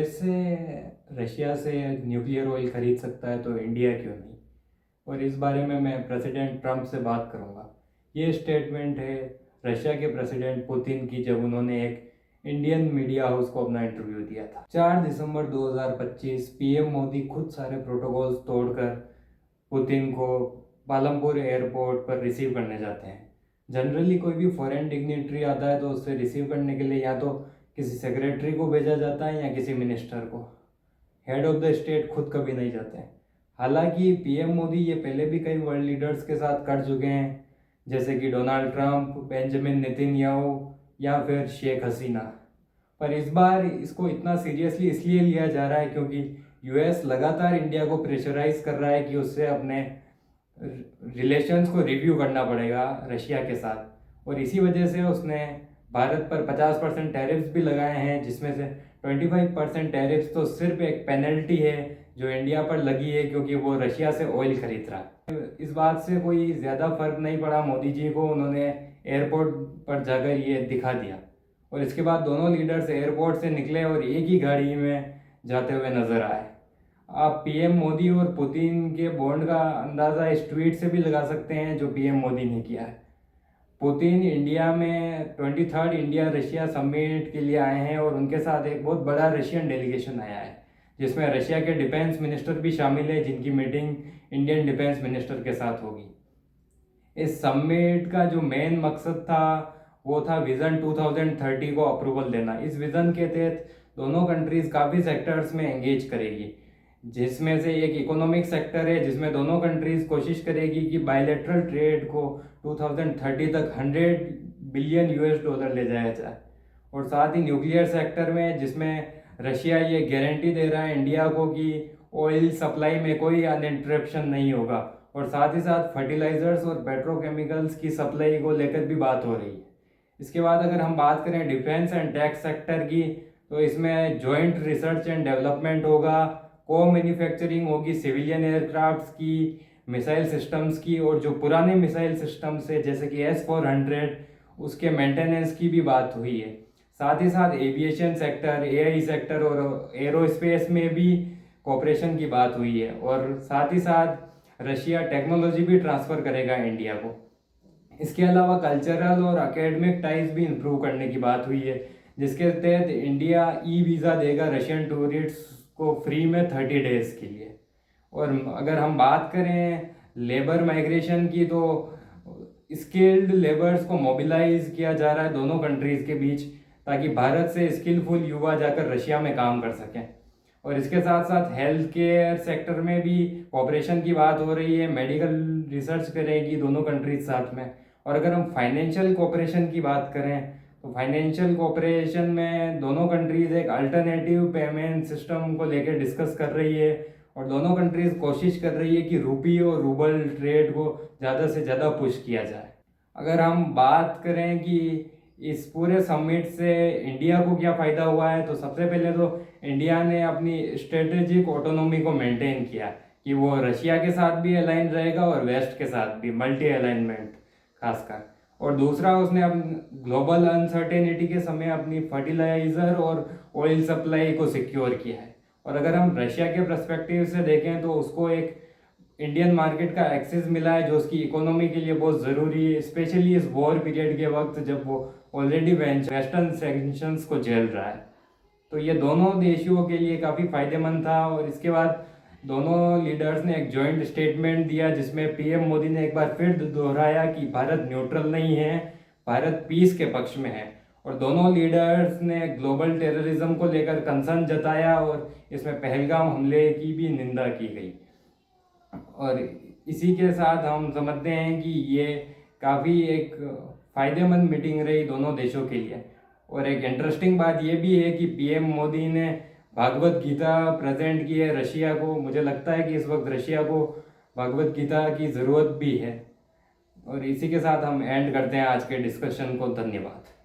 USA Russia से nuclear oil खरीद सकता है तो इंडिया क्यों नहीं। और इस बारे में मैं प्रेसिडेंट ट्रंप से बात करूंगा। ये स्टेटमेंट है रशिया के प्रेसिडेंट पुतिन की, जब उन्होंने एक इंडियन मीडिया हाउस को अपना इंटरव्यू दिया था। 4 दिसंबर 2025 पीएम मोदी खुद सारे प्रोटोकॉल्स तोड़कर पुतिन को पालमपुर एयरपोर्ट पर रिसीव करने जाते हैं। जनरली कोई भी फॉरेन डिग्निटरी आता है तो उससे रिसीव करने के लिए या तो किसी सेक्रेटरी को भेजा जाता है या किसी मिनिस्टर को। हेड ऑफ द स्टेट खुद कभी नहीं जाते हैं। हालांकि पीएम मोदी ये पहले भी कई वर्ल्ड लीडर्स के साथ कर चुके हैं, जैसे कि डोनाल्ड ट्रंप, बेंजामिन नेतन्याहू या फिर शेख हसीना। पर इस बार इसको इतना सीरियसली इसलिए लिया जा रहा है क्योंकि यूएस लगातार इंडिया को प्रेशराइज कर रहा है कि उससे अपने रिलेशंस को रिव्यू करना पड़ेगा रशिया के साथ। और इसी वजह से उसने भारत पर 50% टैरिफ्स भी लगाए हैं, जिसमें से 25% टैरिफ्स तो सिर्फ एक पेनल्टी है जो इंडिया पर लगी है क्योंकि वो रशिया से ऑयल खरीद रहा है। इस बात से कोई ज़्यादा फर्क नहीं पड़ा मोदी जी को, उन्होंने एयरपोर्ट पर जाकर ये दिखा दिया। और इसके बाद दोनों लीडर्स एयरपोर्ट से निकले और एक ही गाड़ी में जाते हुए नजर आए। आप पीएम मोदी और पुतिन के बॉन्ड का अंदाज़ा इस ट्वीट से भी लगा सकते हैं जो पीएम मोदी ने किया है। पुतिन इंडिया में 23rd इंडिया रशिया समिट के लिए आए हैं और उनके साथ एक बहुत बड़ा रशियन डेलीगेशन आया है, जिसमें रशिया के डिफेंस मिनिस्टर भी शामिल है, जिनकी मीटिंग इंडियन डिफेंस मिनिस्टर के साथ होगी। इस समिट का जो मेन मकसद था वो था विजन 2030 को अप्रूवल देना। इस विजन के तहत दोनों कंट्रीज काफ़ी सेक्टर्स में एंगेज करेगी, जिसमें से एक इकोनॉमिक सेक्टर है जिसमें दोनों कंट्रीज कोशिश करेगी कि बायलैटरल ट्रेड को 2030 तक 100 बिलियन यूएस डॉलर ले जाया जाए। और साथ ही न्यूक्लियर सेक्टर में, जिसमें रशिया ये गारंटी दे रहा है इंडिया को कि ऑयल सप्लाई में कोई अनइंटरप्शन नहीं होगा। और साथ ही साथ फर्टिलाइजर्स और पेट्रोकेमिकल्स की सप्लाई को लेकर भी बात हो रही है। इसके बाद अगर हम बात करें डिफेंस एंड टैक्स सेक्टर की, तो इसमें जॉइंट रिसर्च एंड डेवलपमेंट होगा, को मैन्युफैक्चरिंग होगी सिविलियन एयरक्राफ्ट्स की, मिसाइल सिस्टम्स की, और जो पुराने मिसाइल सिस्टम्स है जैसे कि S-400 उसके मेंटेनेंस की भी बात हुई है। साथ ही साथ एविएशन सेक्टर, एआई सेक्टर और एरोस्पेस में भी कोऑपरेशन की बात हुई है। और साथ ही साथ रशिया टेक्नोलॉजी भी ट्रांसफ़र करेगा इंडिया को। इसके अलावा कल्चरल और एकेडमिक टाइज भी इंप्रूव करने की बात हुई है, जिसके तहत इंडिया ई वीज़ा देगा रशियन टूरिस्ट को फ्री में 30 डेज के लिए। और अगर हम बात करें लेबर माइग्रेशन की, तो स्किल्ड लेबर्स को मोबिलाइज किया जा रहा है दोनों कंट्रीज़ के बीच, ताकि भारत से स्किलफुल युवा जाकर रशिया में काम कर सकें। और इसके साथ साथ हेल्थ केयर सेक्टर में भी कोऑपरेशन की बात हो रही है, मेडिकल रिसर्च करेगी दोनों कंट्रीज साथ में। और अगर हम फाइनेंशियल कोऑपरेशन की बात करें तो फाइनेंशियल कोऑपरेशन में दोनों कंट्रीज एक अल्टरनेटिव पेमेंट सिस्टम को लेकर डिस्कस कर रही है। और दोनों कंट्रीज कोशिश कर रही है कि रुपी और रूबल ट्रेड को ज़्यादा से ज़्यादा पुश किया जाए। अगर हम बात करें कि इस पूरे समिट से इंडिया को क्या फ़ायदा हुआ है, तो सबसे पहले तो इंडिया ने अपनी स्ट्रेटेजिक ऑटोनॉमी को मेंटेन किया कि वो रशिया के साथ भी अलाइन रहेगा और वेस्ट के साथ भी, मल्टी अलाइनमेंट खासकर। और दूसरा, उसने अब ग्लोबल अनसर्टेनिटी के समय अपनी फर्टिलाइज़र और ऑयल सप्लाई को सिक्योर किया है। और अगर हम रशिया के पर्सपेक्टिव से देखें तो उसको एक इंडियन मार्केट का एक्सेस मिला है जो उसकी इकोनॉमी के लिए बहुत ज़रूरी है, स्पेशली इस वॉर पीरियड के वक्त जब वो ऑलरेडी वेस्टर्न सैंक्शंस को झेल रहा है। तो ये दोनों देशों के लिए काफ़ी फायदेमंद था। और इसके बाद दोनों लीडर्स ने एक जॉइंट स्टेटमेंट दिया, जिसमें पीएम मोदी ने एक बार फिर दोहराया कि भारत न्यूट्रल नहीं है, भारत पीस के पक्ष में है। और दोनों लीडर्स ने ग्लोबल टेररिज्म को लेकर कंसर्न जताया और इसमें पहलगाम हमले की भी निंदा की गई। और इसी के साथ हम समझते हैं कि ये काफ़ी एक फ़ायदेमंद मीटिंग रही दोनों देशों के लिए। और एक इंटरेस्टिंग बात ये भी है कि पीएम मोदी ने भागवत गीता प्रेजेंट की है रशिया को। मुझे लगता है कि इस वक्त रशिया को भागवत गीता की ज़रूरत भी है। और इसी के साथ हम एंड करते हैं आज के डिस्कशन को। धन्यवाद।